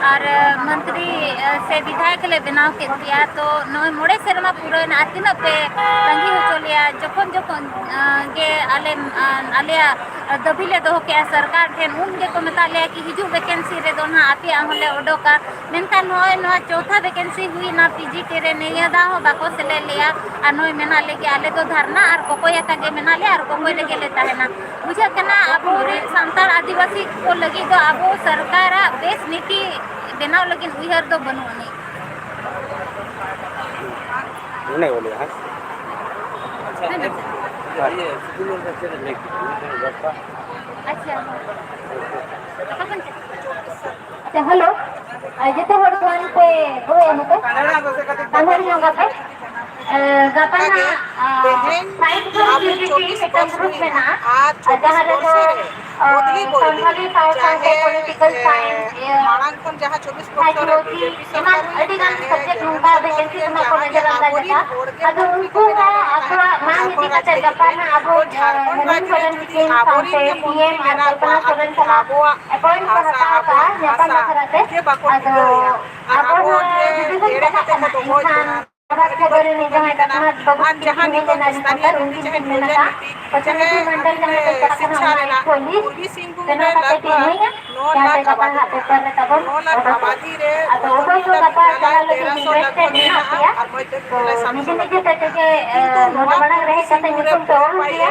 और मंत्री से विधायक ले बनाव के दिया तो नोय मोड़े सेरमा पूरा ना तीन पे तंगी हो लिया जखन जखन गे आले दबिले दो के सरकार ठेन उन के को मता ले कि हिजु वैकेंसी रे दोना आपे हमले ओडोका मेनका नोय नो चौथा वैकेंसी हुई ना पीजी टेरे नैया दा हो बाको से लिया और नोय मेना ले के आले तो धरना और कोकोया का के मेना ले और कोकोय ले के लेता है ना बुझे कना अब सांतार आदिवासी को लगी तो अब सरकार बेस नीति बनाव लगी उहर दो बनु नहीं बोले हाँ अच्छा हेलो जते हर कोन पे होए मते अंदर होगा पे गपना साइड पर यूनिटी सेकंड ग्रुप में ना जहां रे तो संभाली साइंस पॉलिटिकल साइंस मांगखन जहां 24% एमान अधिकांश सब्जेक्ट उनका वैकेंसी में को नजर आता है अब उनको अपना मांग नीति का गपना अब हेमंत सोरेन की साथे पीएम और कल्पना सोरेन का अपॉइंट करता का नेपाल करते अब विभिन्न तरह के इंसान खबर नहीं जहां तक जहां निको स्थानीय नीति चाहे भोजन नीति मंडल जहां शिक्षा लेना पूर्वी सिंहभूम में लगभग 9 लाख आबादी रे तो वो जो गपा चला लगे इन्वेस्टेड नहीं किया और निजे निजे तक के बड़ा रहे कते निकुम तो और दिया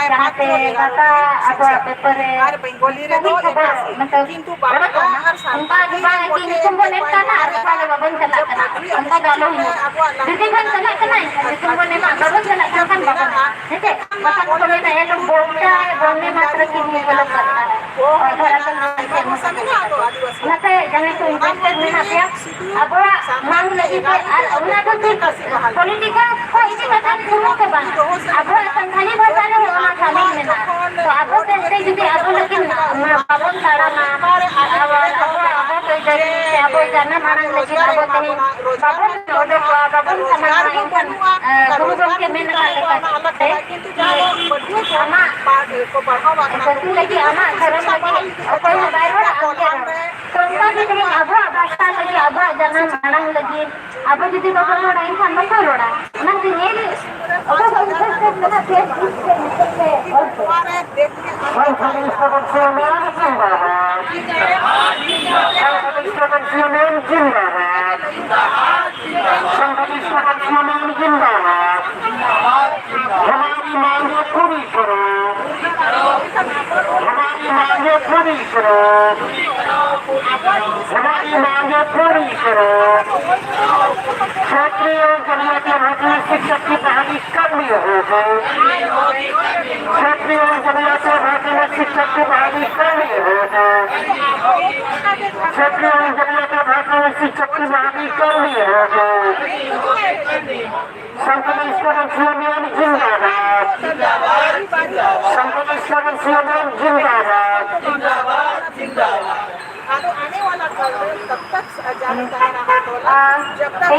जहां पे गपा अब पेपर और बेंगोली रे तो मतलब किंतु बाड़ा हर साल उनका दिमाग की निकुम को नेता ना और वाले बबन चला करना उनका गालो ही दीदी खान चला करना निकुम को ने बबन चला करना बबन ठीक है पता को में ये लोग बोलता है बोलने मात्र की नहीं गलत करता है और दरअसल नते जने तो इन्वेस्टेड में आते अब मांग लगी पे उना तो पॉलिटिकल को इसी कथा सुनो के बाद अब संधानी भाषा ने होना शामिल में ना तो अब से यदि अब लेकिन बाबन साड़ा ना अब तो जरी अब जाना मांग लगी अब तो बाबन ओडो बाबन समाज गुरुजन के मेन का किंतु जानो अमा पार्ट को बढ़ावा तो लगी अमा धर्म लगी कोई बाहर तो उनका भी कहीं अब भाषा लगी अब जाना मांग लगी अब यदि बाबन लोड़ा इंसान मत लोड़ा ना तो ये अब इंटरेस्टेड ना फेसबुक पे निकलते और देखने हमारी मांगे पूरी करो हमारी मांगे पूरी करो हमारी मांगे पूरी करो क्षेत्रीय जरूरत भर्ती शिक्षक की बहाली करनी होगी क्षेत्रीय जरूरत भर्ती में शिक्षक की बहाली करनी होगी क्षेत्रीय जरूरत भर्ती में शिक्षक की बहाली करनी होगी संकलेश्वर यूनियन जिंदाबाद संकलेश्वर यूनियन जिंदाबाद आने वाला तब तक जारी करना जब तक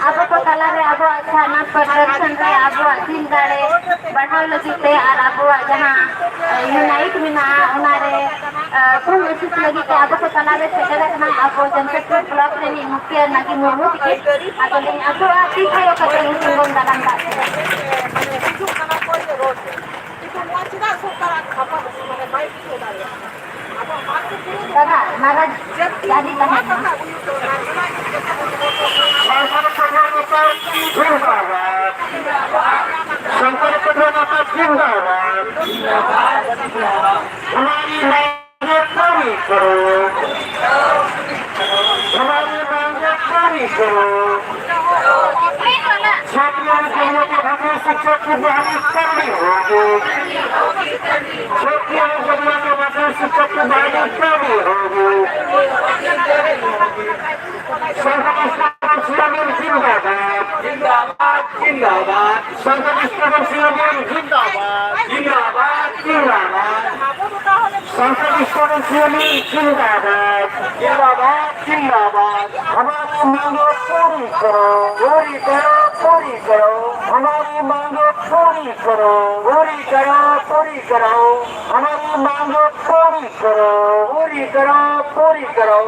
अब तो कला रे अब अच्छा ना प्रदर्शन रे अब दिन गाड़े बढ़ाव लगी ते और अब जहां यूनाइट में ना उनारे कौन विशेष लगी ते अब तो कला रे सेटल ना अब जनता ब्लॉक रे मुख्य ना की मुर्मू के अब लेकिन अब आती है कते सिंगम दालान का माने हिजू खाना कोई road itu mau tidak sukar apa mana baik itu dari apa masuk dulu दादा नारा jadi कहां शंकर प्रधान जिंदाबाद हमारी मांगे पूरी करो हमारी मांगे पूरी करो क्षेत्रीय जरूरत भर्ती शिक्षक की बहाली करनी होगी क्षेत्रीय जरूरत भर्ती शिक्षक की बहाली करनी होगी संकलेश्वर जिंदाबाद जिंदाबाद संकलेश्वर जिंदाबाद जिंदाबाद संकलेश्वर जिंदाबाद हमारी मांगे पूरी करो हमारी मांगे पूरी करो हमारी मांगे पूरी करो